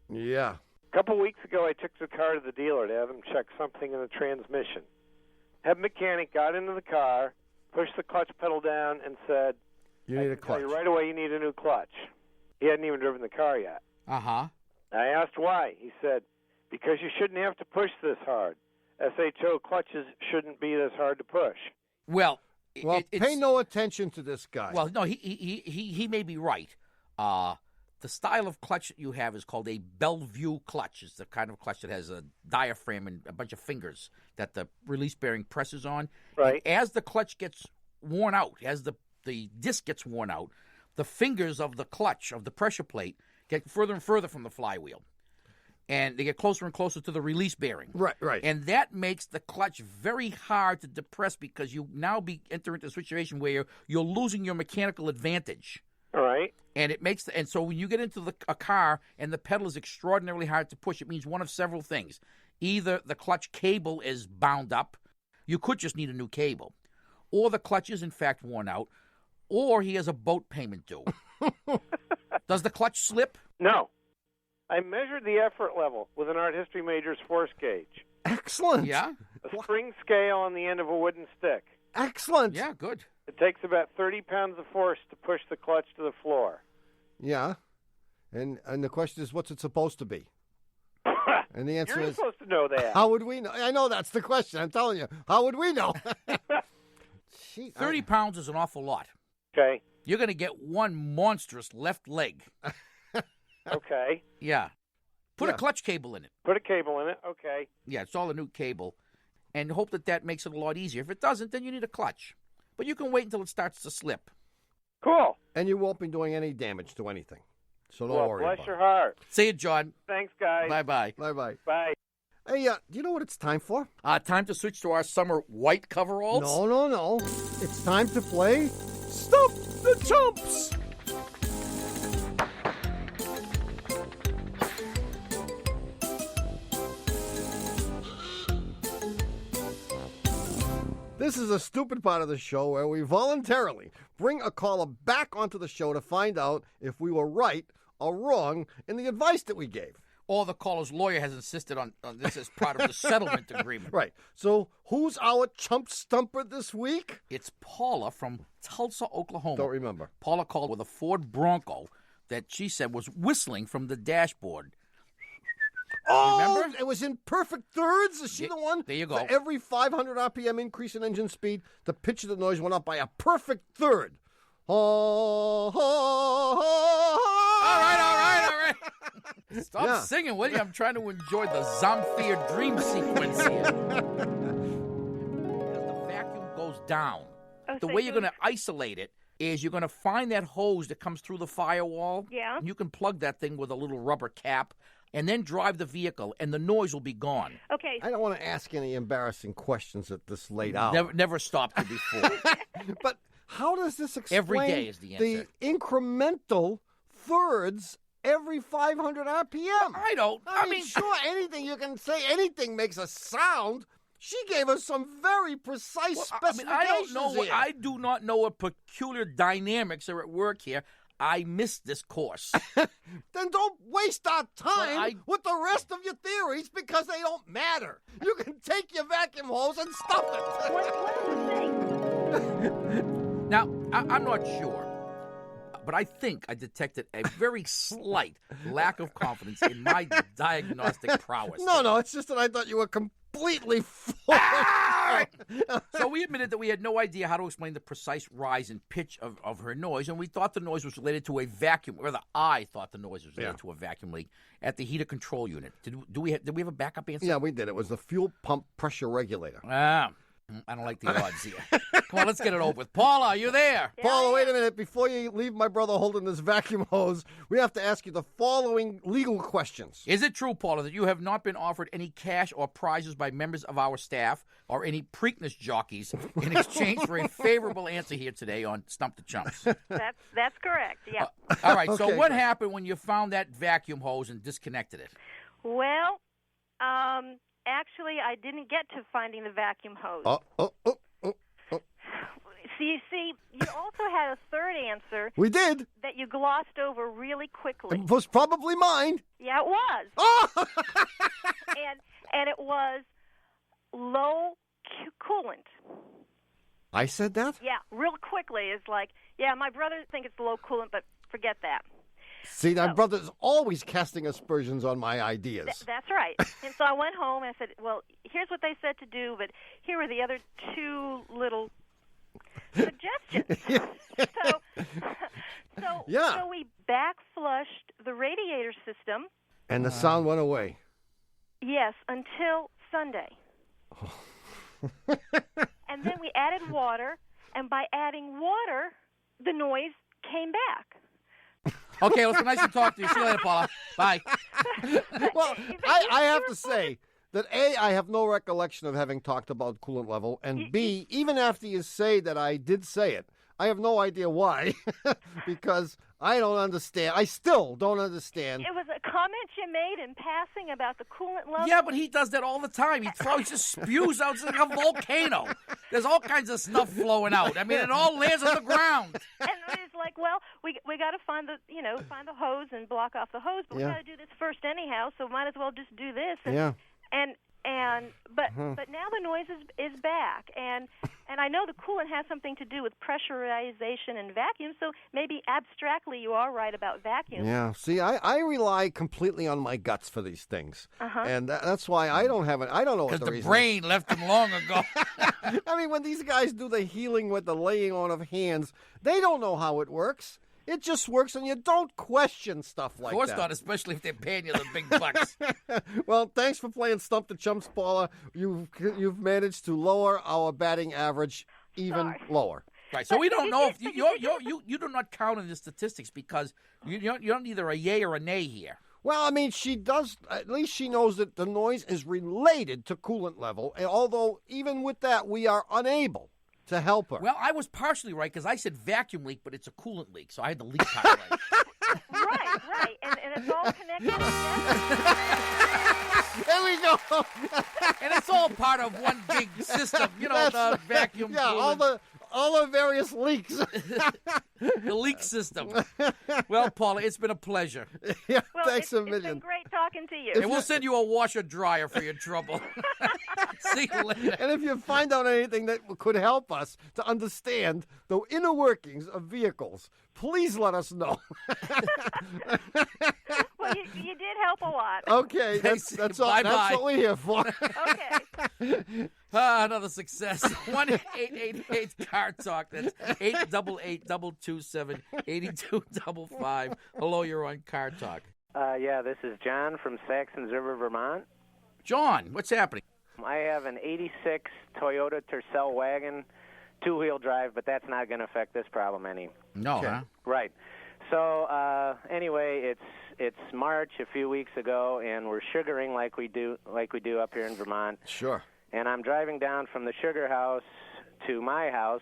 B: Yeah.
J: A couple weeks ago, I took the car to the dealer to have him check something in the transmission. Head mechanic got into the car, pushed the clutch pedal down, and said,
B: You need a
J: "I can tell
B: clutch.
J: you right away you need a new clutch." He hadn't even driven the car yet.
A: Uh-huh.
J: I asked why. He said, "Because you shouldn't have to push this hard. SHO clutches shouldn't be this hard to push."
A: Well,
B: pay no attention to this guy.
A: Well, no, he may be right. The style of clutch that you have is called a Bellevue clutch. It's the kind of clutch that has a diaphragm and a bunch of fingers that the release bearing presses on.
J: Right.
A: And as the clutch gets worn out, as the disc gets worn out, the fingers of the clutch, of the pressure plate, get further and further from the flywheel. And they get closer and closer to the release bearing.
B: Right.
A: And that makes the clutch very hard to depress because you now enter into a situation where you're losing your mechanical advantage.
J: All right.
A: And it makes and so when you get into a car and the pedal is extraordinarily hard to push, it means one of several things. Either the clutch cable is bound up, you could just need a new cable, or the clutch is in fact worn out, or he has a boat payment due. Does the clutch slip?
J: No. I measured the effort level with an art history major's force gauge.
B: Excellent.
A: Yeah?
J: A spring scale on the end of a wooden stick.
B: Excellent.
A: Yeah, good.
J: It takes about 30 pounds of force to push the clutch to the floor.
B: Yeah. And the question is, what's it supposed to be? And the answer
J: You're
B: is,
J: supposed to know that.
B: how would we know? I know that's the question. I'm telling you. How would we know?
A: 30 pounds is an awful lot.
J: Okay.
A: You're going to get one monstrous left leg.
J: Okay.
A: Yeah. Put a
B: Yeah.
A: clutch cable in it.
J: Put a cable in it. Okay.
A: Yeah, it's all a new cable. And hope that makes it a lot easier. If it doesn't, then you need a clutch. But you can wait until it starts to slip.
J: Cool.
B: And you won't be doing any damage to anything. So don't
J: Well,
B: worry
J: bless
B: about
J: your
B: it.
J: heart.
A: See you, John.
J: Thanks, guys.
A: Bye-bye.
B: Bye-bye.
J: Bye.
B: Hey, do you know what it's time for?
A: Time to switch to our summer white coveralls?
B: No. It's time to play Stump the Chumps. This is a stupid part of the show where we voluntarily bring a caller back onto the show to find out if we were right or wrong in the advice that we gave.
A: Or the caller's lawyer has insisted on this as part of the settlement agreement.
B: Right. So who's our chump stumper this week?
A: It's Paula from Tulsa, Oklahoma.
B: Don't remember.
A: Paula called with a Ford Bronco that she said was whistling from the dashboard.
B: Oh,
A: Remember?
B: it was in perfect thirds. Is she the one?
A: There you go.
B: For every 500 RPM increase in engine speed, the pitch of the noise went up by a perfect third. Oh,
A: All right. Stop singing, will you? I'm trying to enjoy the Zamfir dream sequence here. Because the vacuum goes down. The way you're going to isolate it is you're going to find that hose that comes through the firewall.
C: Yeah.
A: And you can plug that thing with a little rubber cap and then drive the vehicle, and the noise will be gone.
C: Okay.
B: I don't want to ask any embarrassing questions at this late hour.
A: Never stopped you before.
B: But how does this explain
A: Every day is the answer.
B: incremental thirds every 500 RPM?
A: I don't.
B: I mean, sure, anything you can say, anything makes a sound. She gave us some very precise specifications
A: I don't know.
B: here.
A: I do not know what peculiar dynamics are at work here. I missed this course.
B: Then don't waste our time
A: Well,
B: with the rest of your theories because they don't matter. You can take your vacuum hose and stuff it.
C: What is the thing?
A: Now, I'm not sure, but I think I detected a very slight lack of confidence in my diagnostic prowess.
B: No, it's just that I thought you were completely full.
A: So we admitted that we had no idea how to explain the precise rise in pitch of her noise, and we thought the noise was related to a vacuum, or I thought the noise was related to a vacuum leak at the heater control unit. Did we have a backup answer?
B: Yeah, we did. It was the fuel pump pressure regulator.
A: I don't like the odds here. Come on, let's get it over with. Paula, are you there?
B: Paula, wait a minute. Before you leave my brother holding this vacuum hose, we have to ask you the following legal questions.
A: Is it true, Paula, that you have not been offered any cash or prizes by members of our staff or any Preakness jockeys in exchange for a favorable answer here today on Stump the Chumps?
C: That's correct. Yeah.
A: All right, so
B: Okay,
A: what
B: good.
A: happened when you found that vacuum hose and disconnected it?
C: Well, actually, I didn't get to finding the vacuum hose.
B: Oh.
C: See, you also had a third answer
B: We did.
C: that you glossed over really quickly.
B: It was probably mine.
C: Yeah, it was.
B: Oh!
C: and it was low coolant.
B: I said that?
C: Yeah, real quickly. It's like, yeah, my brother thinks it's low coolant, but forget that.
B: See, my brother's always casting aspersions on my ideas.
C: That's right. And so I went home and I said, well, here's what they said to do, but here are the other two little suggestions. So we back flushed the radiator system.
B: And the sound went away.
C: Yes, until Sunday. And then we added water, and by adding water, the noise came back.
A: Okay, well, it's nice to talk to you. See you later, Paula. Bye.
B: Well, I have to say that A, I have no recollection of having talked about coolant level, and B, even after you say that I did say it, I have no idea why, because I don't understand. I still don't understand.
C: It was a comment you made in passing about the coolant level.
A: Yeah, but he does that all the time. He just spews out. It's like a volcano. There's all kinds of stuff flowing out. I mean, it all lands on the ground.
C: And it's like, well, we got to find the hose and block off the hose, but we got to do this first anyhow, so might as well just do this. And
K: But now the noise is back, and I know the coolant has something to do with pressurization and vacuum. So maybe abstractly you are right about vacuum.
B: Yeah. See, I rely completely on my guts for these things, and that's why I don't have it. I don't know what the reason.
A: Because the brain left him long ago.
B: I mean, when these guys do the healing with the laying on of hands, they don't know how it works. It just works, and you don't question stuff like that.
A: Of course not, especially if they're paying you the big bucks.
B: Well, thanks for playing Stump the Chumps, Paula. You've managed to lower our batting average even lower.
A: Right, so we don't know if you do not count in the statistics because you're not either a yay or a nay here.
B: Well, I mean, she does. At least she knows that the noise is related to coolant level. And although even with that, we are unable to help her.
A: Well, I was partially right because I said vacuum leak, but it's a coolant leak, so I had the leak part right.
K: Right, and it's all connected.
B: There we go.
A: And it's all part of one big system, the vacuum.
B: Yeah,
A: coolant.
B: all the various leaks.
A: The leak system. Well, Paula, it's been a pleasure.
B: Yeah,
K: well,
B: thanks a
K: million.
B: million.
K: It's been great talking to you.
A: And we'll send you a washer dryer for your trouble. See you later.
B: And if you find out anything that could help us to understand the inner workings of vehicles, please let us know.
K: Well, you did help a lot.
B: Okay, that's all.
A: Bye-bye.
B: That's what we're here for.
K: Okay.
A: Another success. 1-888-CAR-TALK. That's 888-227-8255. Hello, you're on Car Talk.
L: Yeah, this is John from Saxons River, Vermont.
A: John, what's happening?
L: I have an 86 Toyota Tercel wagon, two-wheel drive, but that's not going to affect this problem any.
A: No, huh?
L: Right. So anyway, it's March a few weeks ago, and we're sugaring like we do up here in Vermont.
B: Sure.
L: And I'm driving down from the sugar house to my house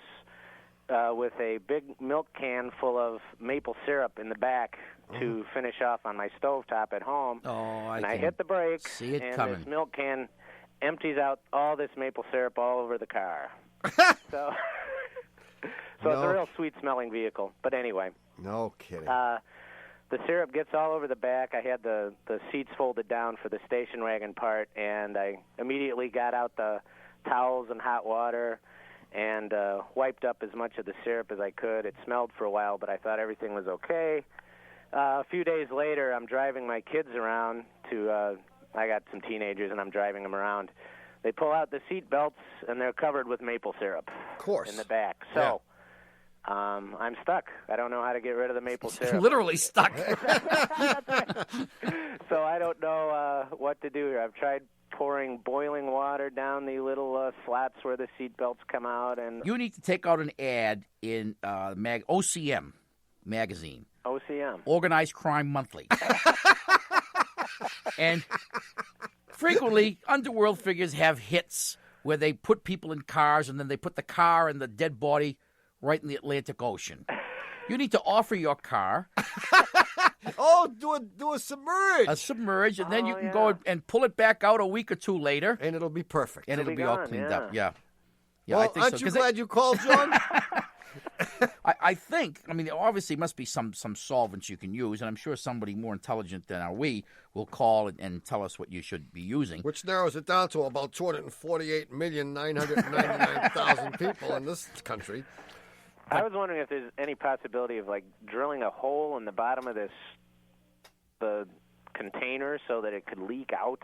L: with a big milk can full of maple syrup in the back to finish off on my stovetop at home. I hit the brakes,
A: see it
L: and
A: coming.
L: this milk can empties out all this maple syrup all over the car. So it's a real sweet-smelling vehicle. But anyway.
B: No kidding.
L: The syrup gets all over the back. I had the seats folded down for the station wagon part, and I immediately got out the towels and hot water and wiped up as much of the syrup as I could. It smelled for a while, but I thought everything was okay. A few days later, I'm driving my kids around to I got some teenagers, and I'm driving them around. They pull out the seat belts, and they're covered with maple syrup.
B: Of course.
L: In the back. So I'm stuck. I don't know how to get rid of the maple syrup.
A: Literally stuck.
L: So I don't know what to do here. I've tried pouring boiling water down the little slots where the seat belts come out. And
A: you need to take out an ad in OCM magazine.
L: OCM.
A: Organized Crime Monthly. And frequently, underworld figures have hits where they put people in cars and then they put the car and the dead body right in the Atlantic Ocean. You need to offer your car.
B: Do a submerge.
A: A submerge, and then you can go and pull it back out a week or two later.
B: And it'll be perfect.
A: And it'll be all cleaned up. Yeah.
B: Well,
A: I think
B: aren't
A: so.
B: you glad you called, John?
A: I think, there obviously must be some solvents you can use, and I'm sure somebody more intelligent than are we will call and tell us what you should be using.
B: Which narrows it down to about 248,999,000 people in this country.
L: I was wondering if there's any possibility of drilling a hole in the bottom of the container so that it could leak out.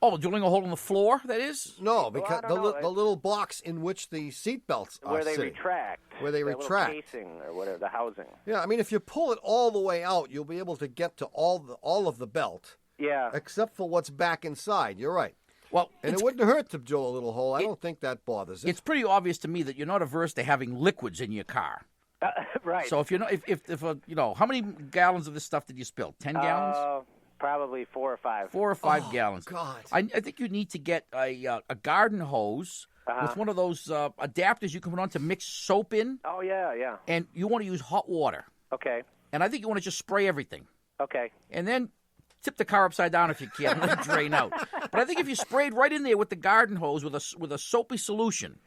A: Oh, drilling a hole in the floor, that is?
B: No, because the little box in which the seat belts are
L: where they
B: sitting.
L: retract.
B: Where they
L: that
B: retract.
L: Little casing or whatever, the housing.
B: Yeah, if you pull it all the way out, you'll be able to get to all of the belt.
L: Yeah.
B: Except for what's back inside. You're right.
A: Well,
B: and it wouldn't hurt to drill a little hole. I don't think that bothers it.
A: It's pretty obvious to me that you're not averse to having liquids in your car.
L: Right.
A: So if how many gallons of this stuff did you spill? 10 gallons?
L: Probably 4 or 5.
A: 4 or 5 gallons.
B: God.
A: I think you need to get a garden hose with one of those adapters you can put on to mix soap in.
L: Oh, yeah.
A: And you want to use hot water.
L: Okay.
A: And I think you want to just spray everything.
L: Okay.
A: And then tip the car upside down if you can and let it drain out. But I think if you sprayed right in there with the garden hose with a soapy solution.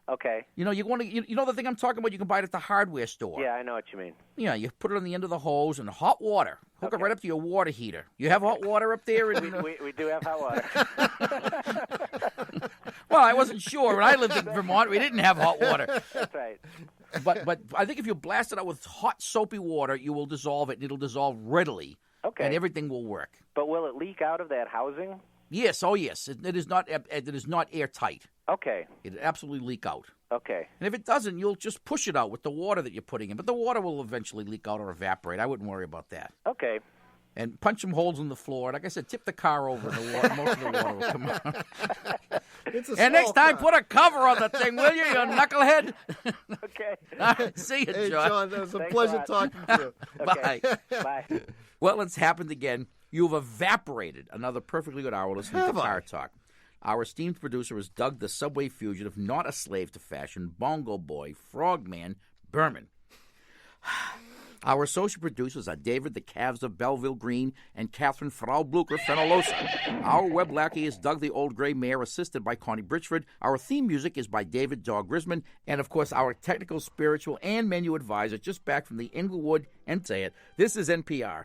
L: Okay.
A: You know, you want to. You know the thing I'm talking about. You can buy it at the hardware store.
L: Yeah, I know what you mean.
A: Yeah, you put it on the end of the hose and hot water. Hook it right up to your water heater. You have hot water up there?
L: We do have hot water.
A: Well, I wasn't sure. When I lived in Vermont, we didn't have hot water.
L: That's right.
A: But I think if you blast it out with hot soapy water, you will dissolve it, and it'll dissolve readily.
L: Okay.
A: And everything will work.
L: But will it leak out of that housing?
A: Yes, oh yes. It is not airtight.
L: Okay.
A: It'll absolutely leak out.
L: Okay.
A: And if it doesn't, you'll just push it out with the water that you're putting in. But the water will eventually leak out or evaporate. I wouldn't worry about that.
L: Okay.
A: And punch some holes in the floor. Like I said, tip the car over, and the water, most of the water will come out. And next time, put a cover on the thing, will you knucklehead?
L: Okay.
A: All right, see you, John.
B: Hey, John, it was a pleasure talking to you.
A: Bye.
L: Bye.
A: Well, it's happened again. You've evaporated another perfectly good hour listening to Car Talk. Our esteemed producer is Doug, the Subway fugitive, not a slave to fashion, bongo boy, frogman, Berman. Our associate producers are David, the Calves of Belleville Green, and Catherine Frau Blucher Fenolosa. Our web lackey is Doug, the Old Gray Mare, assisted by Connie Britchford. Our theme music is by David Dog Grisman. And, of course, our technical, spiritual, and menu advisor, just back from the Inglewood, and say it, this is NPR.